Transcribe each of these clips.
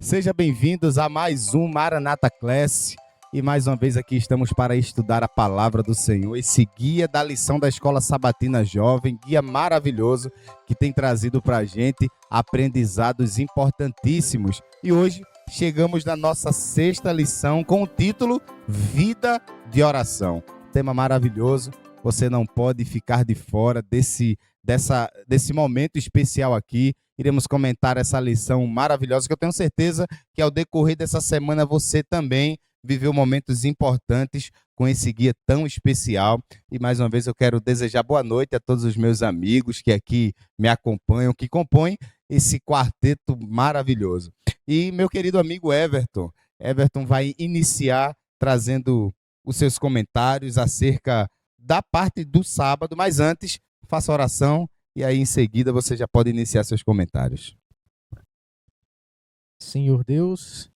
Sejam bem-vindos a mais um Maranata Class. E mais uma vez aqui estamos para estudar a palavra do Senhor, esse guia da lição da Escola Sabatina Jovem, guia maravilhoso que tem trazido para a gente aprendizados importantíssimos. E hoje chegamos na nossa sexta lição com o título Vida de Oração. Tema maravilhoso, você não pode ficar de fora desse momento especial aqui. Iremos comentar essa lição maravilhosa que eu tenho certeza que ao decorrer dessa semana você também viveu momentos importantes com esse guia tão especial. E mais uma vez eu quero desejar boa noite a todos os meus amigos que aqui me acompanham, que compõem esse quarteto maravilhoso. E meu querido amigo Everton vai iniciar trazendo os seus comentários acerca da parte do sábado, mas antes, faça a oração e aí em seguida você já pode iniciar seus comentários. Senhor Deus,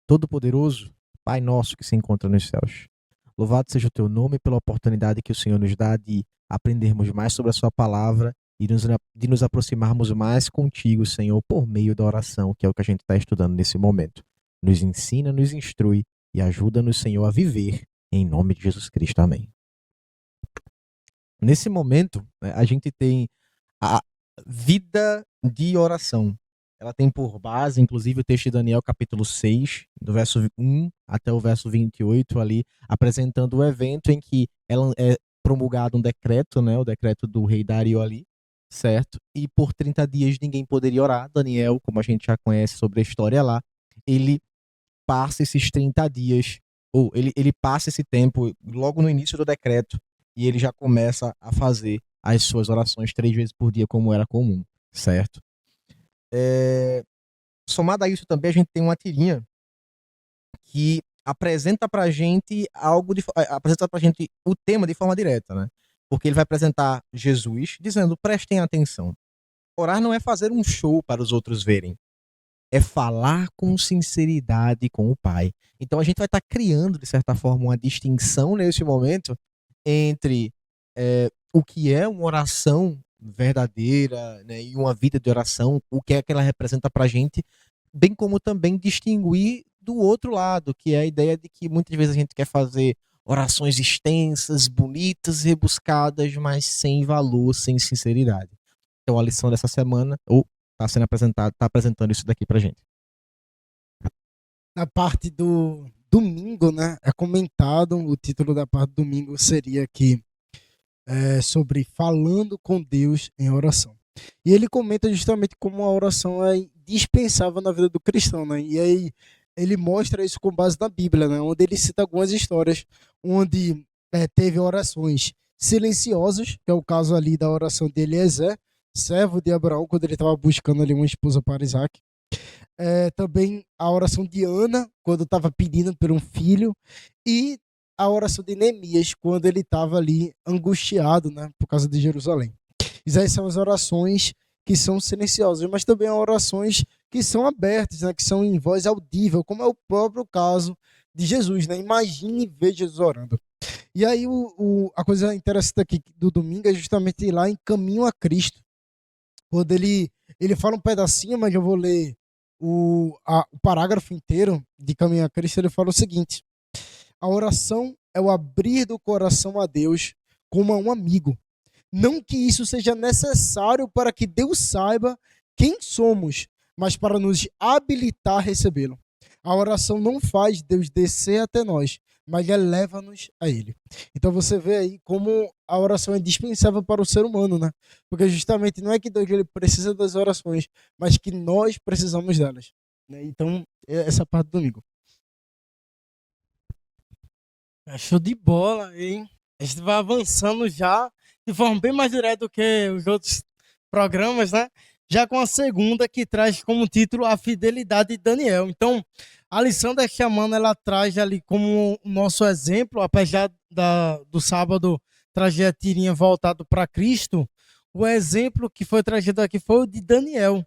Todo-Poderoso, Pai nosso que se encontra nos céus, louvado seja o teu nome pela oportunidade que o Senhor nos dá de aprendermos mais sobre a sua palavra e de nos aproximarmos mais contigo, Senhor, por meio da oração, que é o que a gente está estudando nesse momento. Nos ensina, nos instrui e ajuda-nos, Senhor, a viver em nome de Jesus Cristo. Amém. Nesse momento, a gente tem a vida de oração. Ela tem por base, inclusive, o texto de Daniel, capítulo 6, do verso 1 até o verso 28, ali, apresentando o evento em que é promulgado um decreto, né, o decreto do rei Dario ali, certo? E por 30 dias ninguém poderia orar. Daniel, como a gente já conhece sobre a história lá, ele passa esses 30 dias, ou ele passa esse tempo logo no início do decreto, e ele já começa a fazer as suas orações 3 vezes por dia, como era comum, certo? Somado a isso também, a gente tem uma tirinha que apresenta pra gente apresenta pra gente o tema de forma direta, né? Porque ele vai apresentar Jesus dizendo: prestem atenção. Orar não é fazer um show para os outros verem, é falar com sinceridade com o Pai. Então a gente vai estar criando, de certa forma, uma distinção nesse momento entre o que é uma oração verdadeira, né, e uma vida de oração, o que é que ela representa para a gente, bem como também distinguir do outro lado, que é a ideia de que muitas vezes a gente quer fazer orações extensas, bonitas, rebuscadas, mas sem valor, sem sinceridade. Então a lição dessa semana, está apresentando isso daqui pra gente. Na parte do domingo, né, é comentado, o título da parte do domingo seria que sobre falando com Deus em oração. E ele comenta justamente como a oração é indispensável na vida do cristão, né? E aí ele mostra isso com base na Bíblia, né? Onde ele cita algumas histórias onde teve orações silenciosas, que é o caso ali da oração de Eliezer, servo de Abraão, quando ele estava buscando ali uma esposa para Isaac. Também a oração de Ana, quando estava pedindo por um filho, e a oração de Neemias, quando ele estava ali angustiado, né, por causa de Jerusalém. Essas são as orações que são silenciosas, mas também há orações que são abertas, né, que são em voz audível, como é o próprio caso de Jesus, né? Imagine ver Jesus orando. E aí a coisa interessante aqui do domingo é justamente ir lá em Caminho a Cristo, quando ele fala um pedacinho, mas eu vou ler o parágrafo inteiro de Caminho a Cristo. Ele fala o seguinte: a oração é o abrir do coração a Deus como a um amigo. Não que isso seja necessário para que Deus saiba quem somos, mas para nos habilitar a recebê-lo. A oração não faz Deus descer até nós, mas eleva-nos a Ele. Então você vê aí como a oração é indispensável para o ser humano, né? Porque justamente não é que Deus ele precisa das orações, mas que nós precisamos delas, né? Então, essa parte do domingo. Show de bola, hein? A gente vai avançando já de forma bem mais direta do que os outros programas, né? Já com a segunda, que traz como título a fidelidade de Daniel. Então, a lição desta semana, ela traz ali como nosso exemplo, apesar do sábado trazer a tirinha voltado para Cristo, o exemplo que foi trazido aqui foi o de Daniel.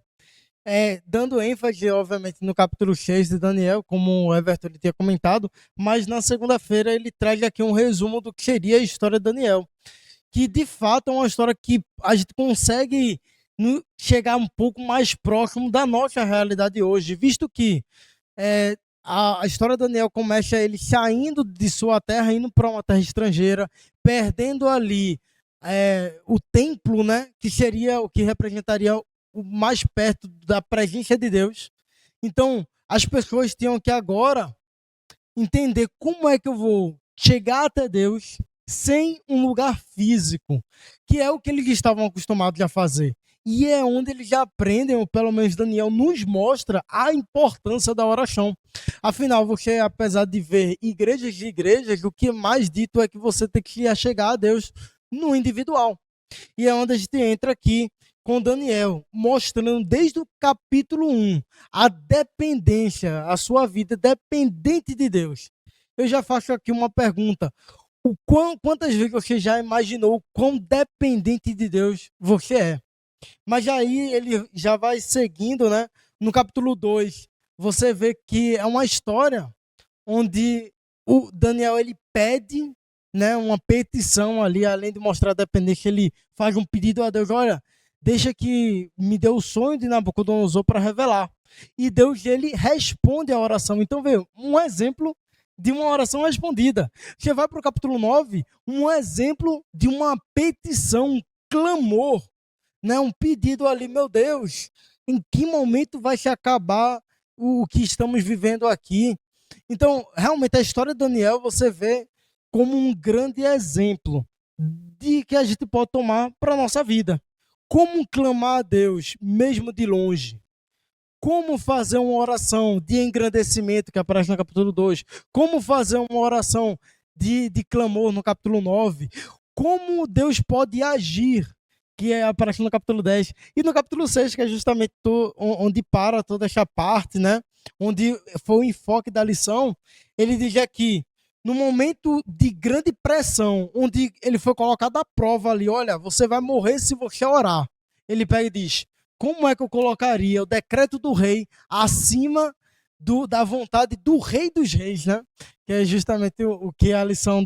Dando ênfase, obviamente, no capítulo 6 de Daniel, como o Everton tinha comentado, mas na segunda-feira ele traz aqui um resumo do que seria a história de Daniel, que de fato é uma história que a gente consegue chegar um pouco mais próximo da nossa realidade hoje, visto que a história de Daniel começa ele saindo de sua terra, indo para uma terra estrangeira, perdendo ali o templo, né, que seria o que representaria o mais perto da presença de Deus. Então, as pessoas tinham que agora entender como é que eu vou chegar até Deus sem um lugar físico, que é o que eles estavam acostumados a fazer. E é onde eles já aprendem, ou pelo menos Daniel nos mostra, a importância da oração. Afinal, você, apesar de ver igrejas e igrejas, o que é mais dito é que você tem que chegar a Deus no individual. E é onde a gente entra aqui com Daniel, mostrando desde o capítulo 1 a dependência, a sua vida dependente de Deus. Eu já faço aqui uma pergunta. Quantas vezes você já imaginou quão dependente de Deus você é? Mas aí ele já vai seguindo, né? No capítulo 2, você vê que é uma história onde o Daniel ele pede, né, uma petição ali, além de mostrar a dependência, ele faz um pedido a Deus, olha, deixa que me dê o sonho de Nabucodonosor para revelar. E Deus ele responde a oração. Então, vê, um exemplo de uma oração respondida. Você vai para o capítulo 9, um exemplo de uma petição, um clamor, né, um pedido ali, meu Deus, em que momento vai se acabar o que estamos vivendo aqui? Então, realmente, a história de Daniel, você vê como um grande exemplo de que a gente pode tomar para a nossa vida. Como clamar a Deus, mesmo de longe. Como fazer uma oração de engrandecimento, que aparece no capítulo 2. Como fazer uma oração de clamor no capítulo 9. Como Deus pode agir, que aparece no capítulo 10. E no capítulo 6, que é justamente onde para toda essa parte, né? Onde foi o enfoque da lição, ele diz aqui, no momento de grande pressão, onde ele foi colocado à prova ali, olha, você vai morrer se você orar. Ele pega e diz, como é que eu colocaria o decreto do rei acima da vontade do rei dos reis, né? Que é justamente o que a lição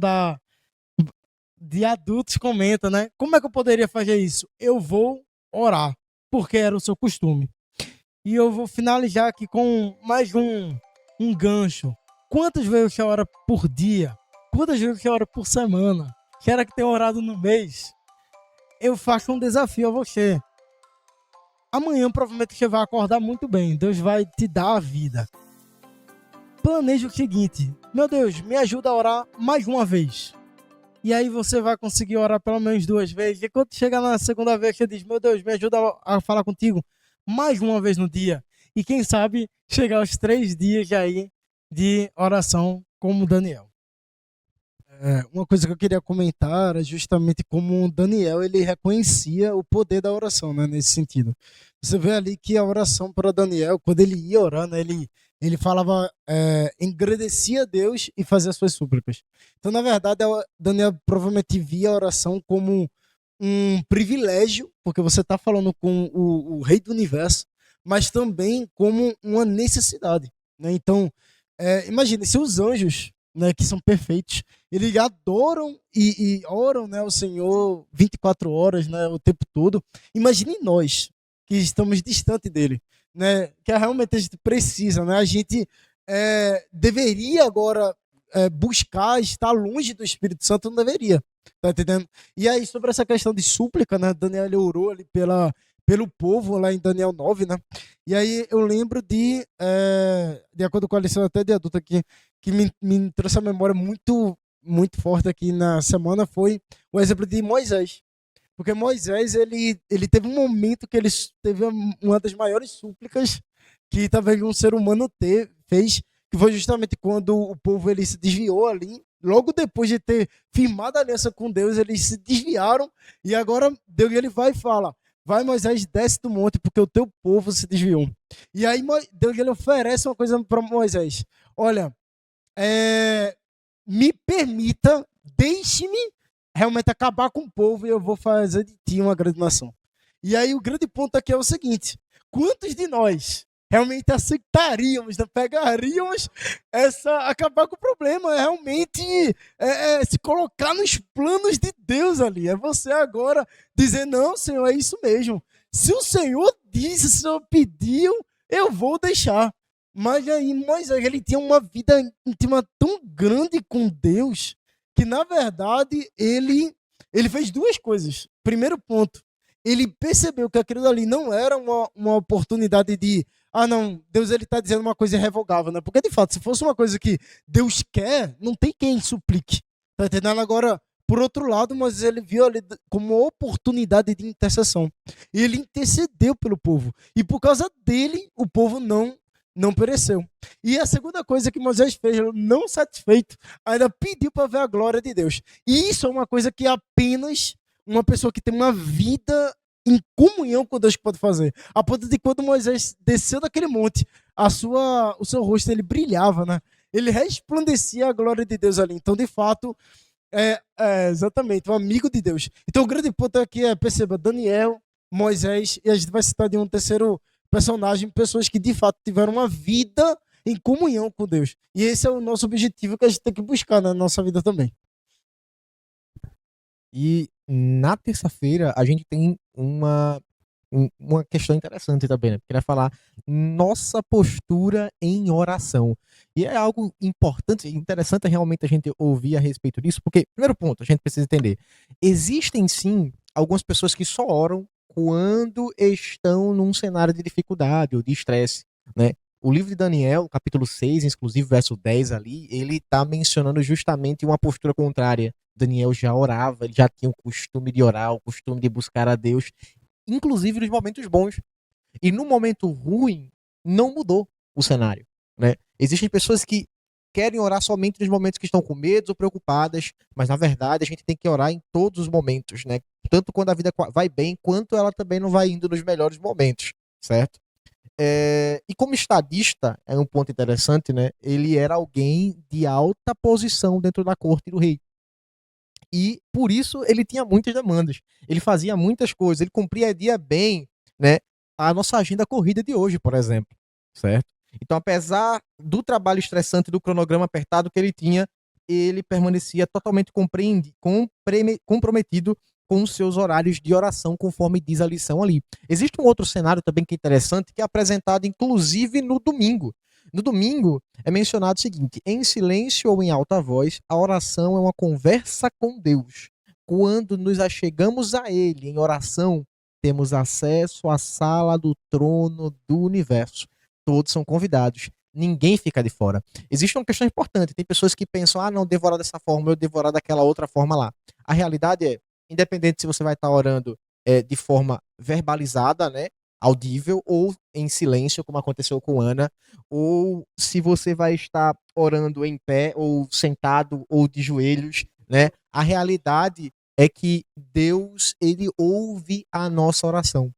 de adultos comenta, né? Como é que eu poderia fazer isso? Eu vou orar, porque era o seu costume. E eu vou finalizar aqui com mais um gancho. Quantas vezes você ora por dia? Quantas vezes você ora por semana? Será que tem orado no mês? Eu faço um desafio a você. Amanhã provavelmente você vai acordar muito bem. Deus vai te dar a vida. Planeje o seguinte. Meu Deus, me ajuda a orar mais uma vez. E aí você vai conseguir orar pelo menos 2 vezes. E quando chegar na segunda vez, você diz, meu Deus, me ajuda a falar contigo mais uma vez no dia. E quem sabe chegar aos 3 dias aí de oração como Daniel. Uma coisa que eu queria comentar é justamente como Daniel ele reconhecia o poder da oração, né, nesse sentido. Você vê ali que a oração para Daniel, quando ele ia orar, né, ele falava, engrandecia a Deus e fazia as suas súplicas. Então, na verdade, Daniel provavelmente via a oração como um privilégio, porque você está falando com o rei do universo, mas também como uma necessidade, né? Então, imagine se os anjos, né, que são perfeitos, eles adoram e oram, né, ao Senhor 24 horas, né, o tempo todo. Imagine nós, que estamos distante dele, né, que realmente a gente precisa, né, a gente deveria agora buscar estar longe do Espírito Santo, não deveria, tá entendendo? E aí, sobre essa questão de súplica, né, Daniel ele orou ali pelo povo, lá em Daniel 9, né, e aí eu lembro de acordo com a lição até de adulto aqui, que me trouxe a memória muito, muito forte aqui na semana, foi o exemplo de Moisés. Porque Moisés, ele teve um momento que ele teve uma das maiores súplicas que talvez um ser humano fez, que foi justamente quando o povo ele se desviou ali. Logo depois de ter firmado a aliança com Deus, eles se desviaram. E agora Deus ele vai e fala, vai Moisés, desce do monte, porque o teu povo se desviou. E aí Deus ele oferece uma coisa para Moisés. Olha, me permita, deixe-me realmente acabar com o povo e eu vou fazer de ti uma grande nação. E aí o grande ponto aqui é o seguinte, quantos de nós realmente aceitaríamos, né? Pegaríamos acabar com o problema, realmente se colocar nos planos de Deus ali, é você agora dizer, não Senhor, é isso mesmo, Se o Senhor disse, se o Senhor pediu, eu vou deixar. Mas aí Moisés, ele tinha uma vida íntima tão grande com Deus, que na verdade ele fez duas coisas. Primeiro ponto, ele percebeu que aquilo ali não era uma oportunidade de, não, Deus ele está dizendo uma coisa irrevogável, né? Porque de fato, se fosse uma coisa que Deus quer, não tem quem suplique. Tá entendendo? Agora, por outro lado, mas ele viu ali como uma oportunidade de intercessão. E ele intercedeu pelo povo. E por causa dele, o povo não pereceu. E a segunda coisa que Moisés fez, não satisfeito, ainda pediu para ver a glória de Deus. E isso é uma coisa que apenas uma pessoa que tem uma vida em comunhão com Deus que pode fazer. A ponto de quando Moisés desceu daquele monte, o seu rosto ele brilhava, né? Ele resplandecia a glória de Deus ali. Então, de fato, exatamente, um amigo de Deus. Então, o grande ponto aqui perceba, Daniel, Moisés, e a gente vai citar de um terceiro personagem, pessoas que de fato tiveram uma vida em comunhão com Deus. E esse é o nosso objetivo que a gente tem que buscar na nossa vida também. E na terça-feira a gente tem uma questão interessante também, né? Porque ele vai falar nossa postura em oração. E é algo importante, interessante realmente a gente ouvir a respeito disso, porque, primeiro ponto, a gente precisa entender, existem sim algumas pessoas que só oram quando estão num cenário de dificuldade ou de estresse, né? O livro de Daniel, capítulo 6, inclusive verso 10 ali, ele está mencionando justamente uma postura contrária. Daniel já orava, ele já tinha o costume de orar, o costume de buscar a Deus, inclusive nos momentos bons. E no momento ruim, não mudou o cenário, né? Existem pessoas que querem orar somente nos momentos que estão com medo ou preocupadas, mas na verdade a gente tem que orar em todos os momentos, né? Tanto quando a vida vai bem, quanto ela também não vai indo nos melhores momentos, certo? E como estadista, é um ponto interessante, né? Ele era alguém de alta posição dentro da corte do rei. E por isso ele tinha muitas demandas. Ele fazia muitas coisas, ele compreendia bem, né, a nossa agenda corrida de hoje, por exemplo, certo? Então, apesar do trabalho estressante, do cronograma apertado que ele tinha, ele permanecia totalmente comprometido com os seus horários de oração, conforme diz a lição ali. Existe um outro cenário também que é interessante, que é apresentado inclusive no domingo. No domingo é mencionado o seguinte: em silêncio ou em alta voz, a oração é uma conversa com Deus. Quando nos achegamos a Ele em oração, temos acesso à sala do trono do universo. Todos são convidados. Ninguém fica de fora. Existe uma questão importante. Tem pessoas que pensam, não, devorar dessa forma, eu devorar daquela outra forma lá. A realidade é, independente se você vai estar orando de forma verbalizada, né, audível, ou em silêncio, como aconteceu com Ana, ou se você vai estar orando em pé, ou sentado, ou de joelhos, né, a realidade é que Deus, ele ouve a nossa oração.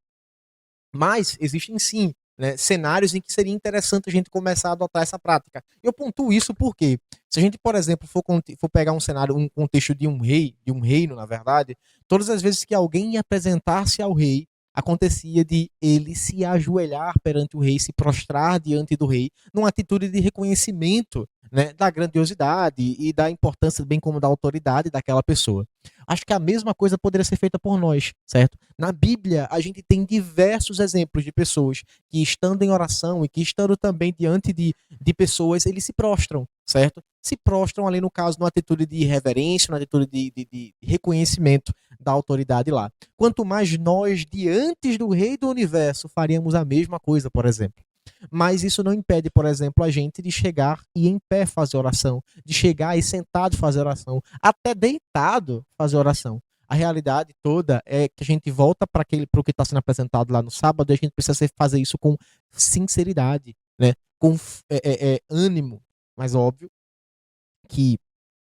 Mas existem sim, né, cenários em que seria interessante a gente começar a adotar essa prática. Eu pontuo isso porque, se a gente, por exemplo, for pegar um cenário, um contexto de um rei, de um reino, na verdade, todas as vezes que alguém ia apresentar-se ao rei, acontecia de ele se ajoelhar perante o rei, se prostrar diante do rei, numa atitude de reconhecimento, né, da grandiosidade e da importância, bem como da autoridade daquela pessoa. Acho que a mesma coisa poderia ser feita por nós, certo? Na Bíblia, a gente tem diversos exemplos de pessoas que, estando em oração e que estando também diante de pessoas, eles se prostram, certo? Se prostram ali, no caso, numa atitude de reverência, numa atitude de reconhecimento da autoridade lá. Quanto mais nós, diante do Rei do Universo, faríamos a mesma coisa, por exemplo. Mas isso não impede, por exemplo, a gente de chegar e em pé fazer oração, de chegar e sentado fazer oração, até deitado fazer oração. A realidade toda é que a gente volta para o que está sendo apresentado lá no sábado, e a gente precisa fazer isso com sinceridade, né? Com ânimo. Mas óbvio que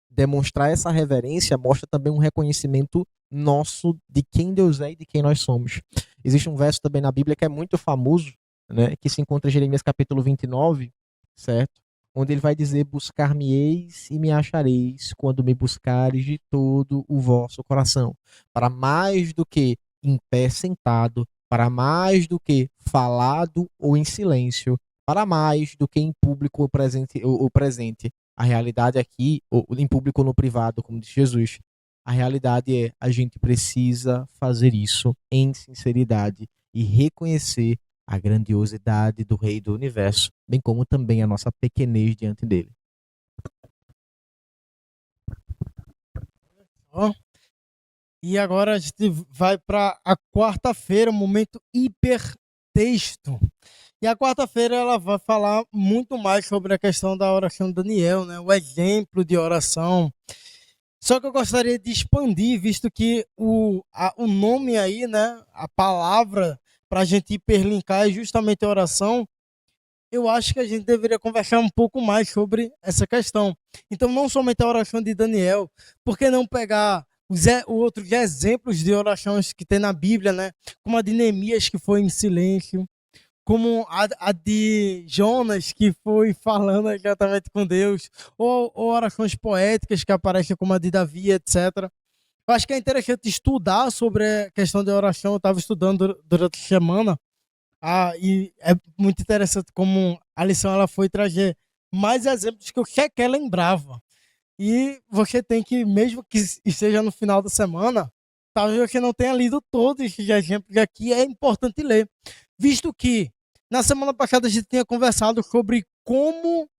demonstrar essa reverência mostra também um reconhecimento nosso de quem Deus é e de quem nós somos. Existe um verso também na Bíblia que é muito famoso, né, que se encontra em Jeremias capítulo 29, certo? Onde ele vai dizer: buscar-me-eis e me achareis quando me buscares de todo o vosso coração. Para mais do que em pé sentado, para mais do que falado ou em silêncio, para mais do que em público ou presente. A realidade aqui, ou em público ou no privado, como diz Jesus, a realidade é, a gente precisa fazer isso em sinceridade e reconhecer a grandiosidade do Rei do Universo, bem como também a nossa pequenez diante dele. Ó, e agora a gente vai para a quarta-feira, momento hipertexto. E a quarta-feira ela vai falar muito mais sobre a questão da oração de Daniel, né? O exemplo de oração. Só que eu gostaria de expandir, visto que o nome aí, né? A palavra para a gente hiperlinkar é justamente a oração. Eu acho que a gente deveria conversar um pouco mais sobre essa questão. Então, não somente a oração de Daniel, por que não pegar os outros exemplos de orações que tem na Bíblia, né? Como a de Neemias, que foi em silêncio, como a de Jonas, que foi falando diretamente com Deus, ou orações poéticas que aparecem como a de Davi, etc. Eu acho que é interessante estudar sobre a questão de oração. Eu estava estudando durante a semana, e é muito interessante como a lição ela foi trazer mais exemplos que eu sequer lembrava. E você tem que, mesmo que esteja no final da semana, talvez você não tenha lido todos esses exemplos aqui, é importante ler. Visto que na semana passada a gente tinha conversado sobre como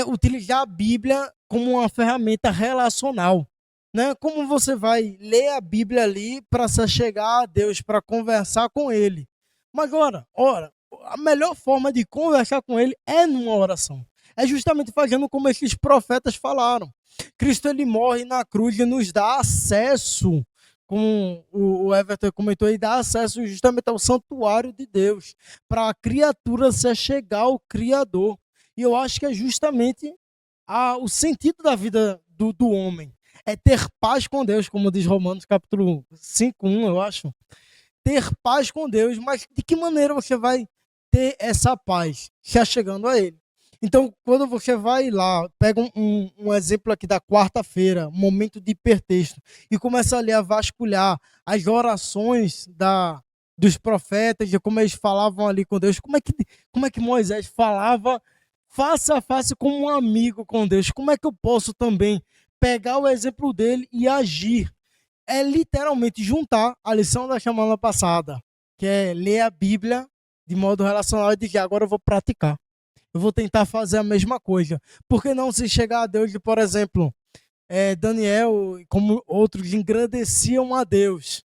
utilizar a Bíblia como uma ferramenta relacional, né? Como você vai ler a Bíblia ali para se chegar a Deus, para conversar com Ele. Mas ora, a melhor forma de conversar com Ele é numa oração. É justamente fazendo como esses profetas falaram. Cristo ele morre na cruz e nos dá acesso, como o Everton comentou, e dá acesso justamente ao santuário de Deus, para a criatura se chegar ao Criador. E eu acho que é justamente o sentido da vida do homem. É ter paz com Deus, como diz Romanos capítulo 5:1, eu acho. Ter paz com Deus, mas de que maneira você vai ter essa paz? Se chegando a Ele. Então, quando você vai lá, pega um exemplo aqui da quarta-feira, um momento de hipertexto, e começa ali a vasculhar as orações dos profetas, de como eles falavam ali com Deus, como é que Moisés falava face a face como um amigo com Deus, como é que eu posso também pegar o exemplo dele e agir? É literalmente juntar a lição da semana passada, que é ler a Bíblia de modo relacional e dizer, agora eu vou praticar. Eu vou tentar fazer a mesma coisa. Por que não se chegar a Deus, por exemplo, Daniel, como outros, engrandeciam a Deus.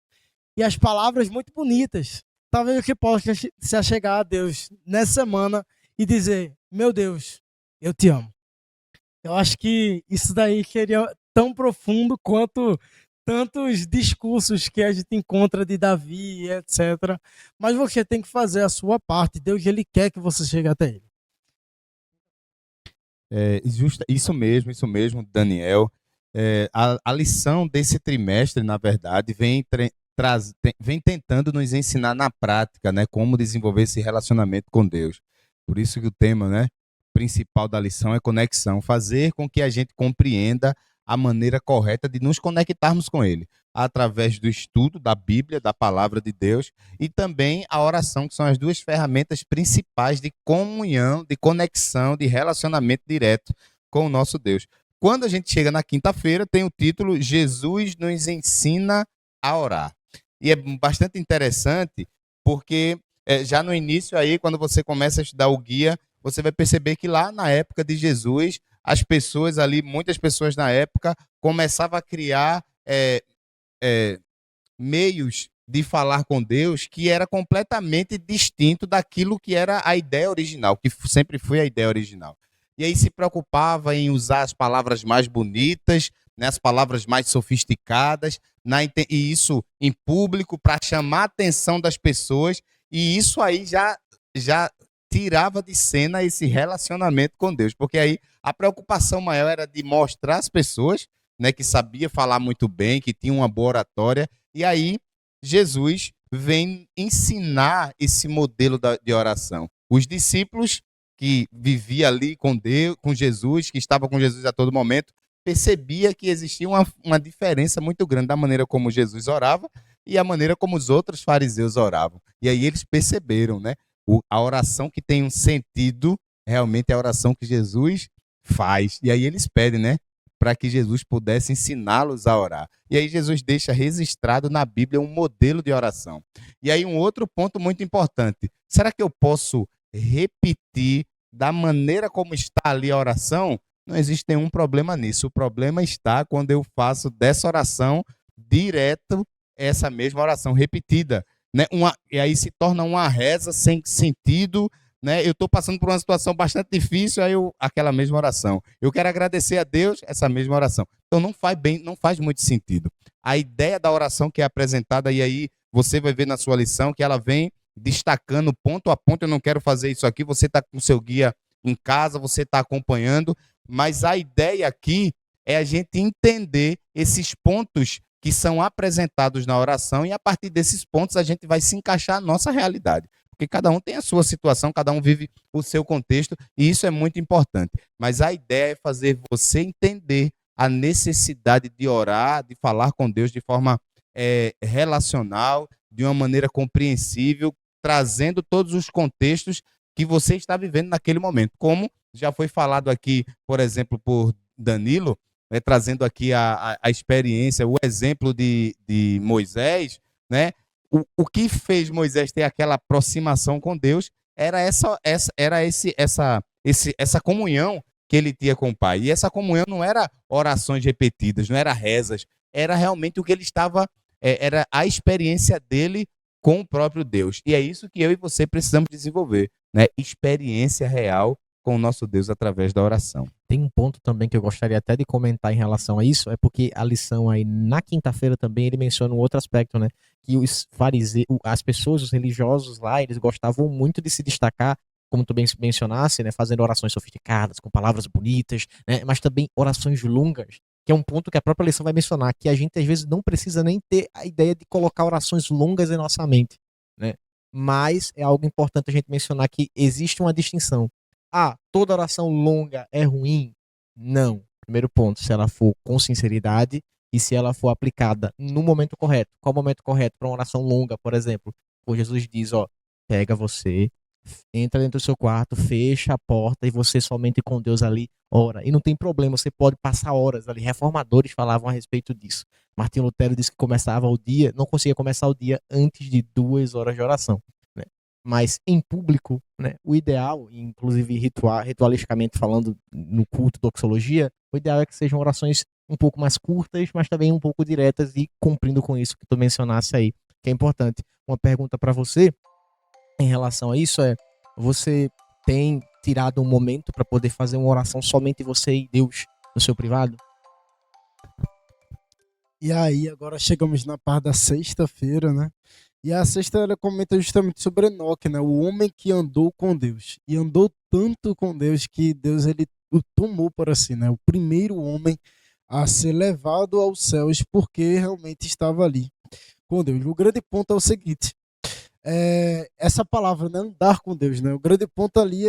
E as palavras muito bonitas. Talvez você possa se chegar a Deus nessa semana e dizer, meu Deus, eu te amo. Eu acho que isso daí seria tão profundo quanto tantos discursos que a gente encontra de Davi, etc. Mas você tem que fazer a sua parte. Deus, ele quer que você chegue até ele. Isso mesmo, Daniel. A lição desse trimestre, na verdade, vem tentando nos ensinar na prática, né, como desenvolver esse relacionamento com Deus. Por isso que o tema, né, principal da lição é conexão, fazer com que a gente compreenda a maneira correta de nos conectarmos com Ele, através do estudo da Bíblia, da Palavra de Deus, e também a oração, que são as duas ferramentas principais de comunhão, de conexão, de relacionamento direto com o nosso Deus. Quando a gente chega na quinta-feira, tem o título Jesus nos ensina a orar. E é bastante interessante, porque já no início aí, quando você começa a estudar o guia, você vai perceber que lá na época de Jesus, as pessoas ali, muitas pessoas na época, começavam a criar meios de falar com Deus que era completamente distinto daquilo que era a ideia original, que sempre foi a ideia original. E aí se preocupava em usar as palavras mais bonitas, né, as palavras mais sofisticadas, e isso em público para chamar a atenção das pessoas, e isso aí já tirava de cena esse relacionamento com Deus, porque aí a preocupação maior era de mostrar às pessoas, né, que sabia falar muito bem, que tinha uma boa oratória, e aí Jesus vem ensinar esse modelo de oração. Os discípulos que viviam ali com Deus, com Jesus, que estavam com Jesus a todo momento, percebia que existia uma diferença muito grande da maneira como Jesus orava e a maneira como os outros fariseus oravam. E aí eles perceberam, né? A oração que tem um sentido realmente é a oração que Jesus faz. E aí eles pedem, né? para que Jesus pudesse ensiná-los a orar. E aí Jesus deixa registrado na Bíblia um modelo de oração. E aí um outro ponto muito importante. Será que eu posso repetir da maneira como está ali a oração? Não existe nenhum problema nisso. O problema está quando eu faço dessa oração direto essa mesma oração repetida, né? E aí se torna uma reza sem sentido, né? Eu estou passando por uma situação bastante difícil, aquela mesma oração. Eu quero agradecer a Deus, essa mesma oração. Então não faz muito sentido. A ideia da oração que é apresentada, e aí você vai ver na sua lição que ela vem destacando ponto a ponto. Eu não quero fazer isso aqui, você está com o seu guia em casa, você está acompanhando, mas a ideia aqui é a gente entender esses pontos que são apresentados na oração, e a partir desses pontos a gente vai se encaixar na nossa realidade. Porque cada um tem a sua situação, cada um vive o seu contexto, e isso é muito importante. Mas a ideia é fazer você entender a necessidade de orar, de falar com Deus de forma relacional, de uma maneira compreensível, trazendo todos os contextos que você está vivendo naquele momento. Como já foi falado aqui, por exemplo, por Danilo, trazendo aqui a experiência, o exemplo de Moisés, né? O que fez Moisés ter aquela aproximação com Deus era essa comunhão que ele tinha com o Pai. E essa comunhão não era orações repetidas, não era rezas, era realmente o que ele estava, era a experiência dele com o próprio Deus. E é isso que eu e você precisamos desenvolver, né? Experiência real com o nosso Deus através da oração. Tem um ponto também que eu gostaria até de comentar em relação a isso, é porque a lição aí na quinta-feira também ele menciona um outro aspecto, né? Que os fariseus, as pessoas, os religiosos lá, eles gostavam muito de se destacar, como tu bem mencionasse, né? Fazendo orações sofisticadas, com palavras bonitas, né? Mas também orações longas, que é um ponto que a própria lição vai mencionar, que a gente às vezes não precisa nem ter a ideia de colocar orações longas em nossa mente, né? Mas é algo importante a gente mencionar que existe uma distinção. Toda oração longa é ruim? Não. Primeiro ponto, se ela for com sinceridade e se ela for aplicada no momento correto. Qual o momento correto para uma oração longa, por exemplo? O Jesus diz, pega você, entra dentro do seu quarto, fecha a porta e você somente com Deus ali ora. E não tem problema, você pode passar horas ali. Reformadores falavam a respeito disso. Martinho Lutero disse que não conseguia começar o dia antes de 2 horas de oração. Mas em público, né, o ideal, inclusive ritualisticamente falando no culto, doxologia, o ideal é que sejam orações um pouco mais curtas, mas também um pouco diretas e cumprindo com isso que tu mencionasse aí, que é importante. Uma pergunta para você em relação a isso você tem tirado um momento para poder fazer uma oração somente você e Deus no seu privado? E aí, agora chegamos na parte da sexta-feira, né? E a sexta ela comenta justamente sobre Enoque, né? O homem que andou com Deus. E andou tanto com Deus que Deus ele o tomou para si, né? O primeiro homem a ser levado aos céus porque realmente estava ali com Deus. O grande ponto é o seguinte, essa palavra, né? Andar com Deus, né? O grande ponto ali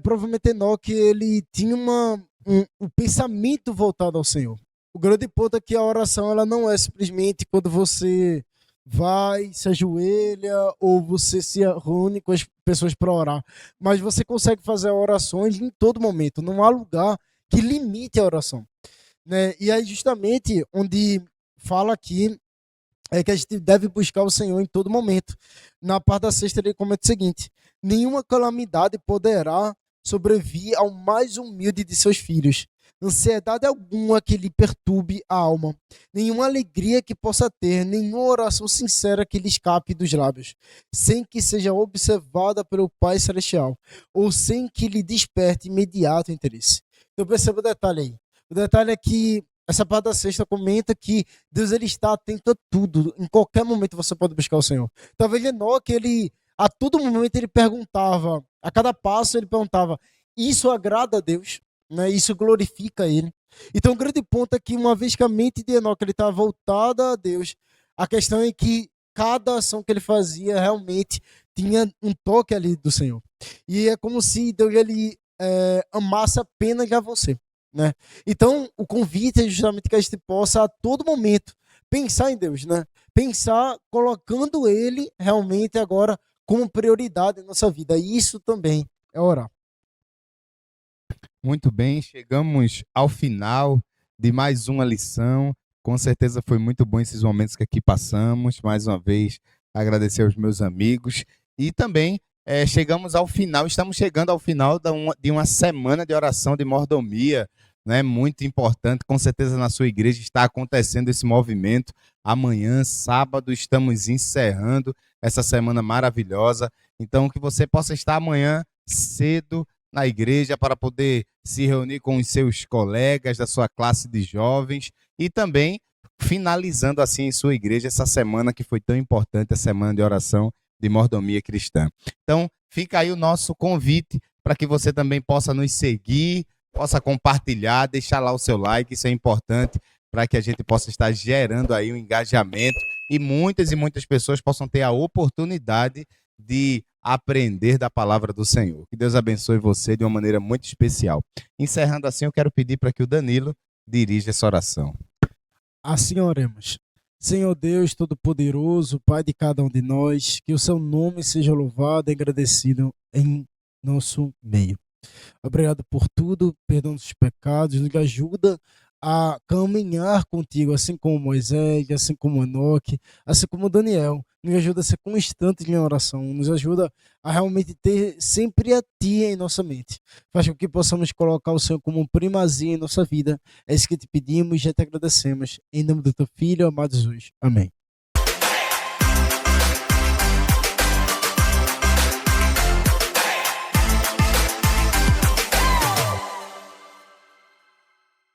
provavelmente Enoque ele tinha um pensamento voltado ao Senhor. O grande ponto é que a oração ela não é simplesmente quando você vai, se ajoelha ou você se reúne com as pessoas para orar, mas você consegue fazer orações em todo momento, não há lugar que limite a oração, né? E aí justamente onde fala aqui é que a gente deve buscar o Senhor em todo momento. Na parte da sexta ele comenta o seguinte: nenhuma calamidade poderá sobrevir ao mais humilde de seus filhos, ansiedade alguma que lhe perturbe a alma, nenhuma alegria que possa ter, nenhuma oração sincera que lhe escape dos lábios, sem que seja observada pelo Pai Celestial, ou sem que lhe desperte imediato interesse. Então perceba o detalhe aí. O detalhe é que essa parte da sexta comenta que Deus ele está atento a tudo. Em qualquer momento você pode buscar o Senhor. Talvez Enoque, a todo momento ele perguntava, a cada passo ele perguntava, isso agrada a Deus? Né? Isso glorifica ele. Então o grande ponto é que uma vez que a mente de Enoque ele estava voltada a Deus, a questão é que cada ação que ele fazia realmente tinha um toque ali do Senhor. E é como se Deus ele amasse apenas a você, né? Então o convite é justamente que a gente possa a todo momento pensar em Deus, né? Pensar colocando ele realmente agora como prioridade em nossa vida. E isso também é orar. Muito bem, chegamos ao final de mais uma lição. Com certeza foi muito bom esses momentos que aqui passamos. Mais uma vez, agradecer aos meus amigos. E também chegamos ao final, estamos chegando ao final de uma semana de oração de mordomia, né? Muito importante. Com certeza na sua igreja está acontecendo esse movimento. Amanhã, sábado, estamos encerrando essa semana maravilhosa. Então, que você possa estar amanhã cedo na igreja para poder se reunir com os seus colegas da sua classe de jovens e também finalizando assim em sua igreja essa semana que foi tão importante, a semana de oração de mordomia cristã. Então, fica aí o nosso convite para que você também possa nos seguir, possa compartilhar, deixar lá o seu like, isso é importante para que a gente possa estar gerando aí um engajamento e muitas pessoas possam ter a oportunidade de aprender da palavra do Senhor. Que Deus abençoe você de uma maneira muito especial. Encerrando assim, eu quero pedir para que o Danilo dirija essa oração. Assim oremos. Senhor Deus Todo-Poderoso, Pai de cada um de nós, que o seu nome seja louvado e agradecido em nosso meio. Obrigado por tudo, perdão dos pecados, nos ajuda a caminhar contigo, assim como Moisés, assim como Enoque, assim como Daniel. Nos ajuda a ser constante em oração, nos ajuda a realmente ter sempre a Ti em nossa mente. Faz com que possamos colocar o Senhor como primazia em nossa vida. É isso que te pedimos e já te agradecemos. Em nome do Teu Filho, amado Jesus. Amém.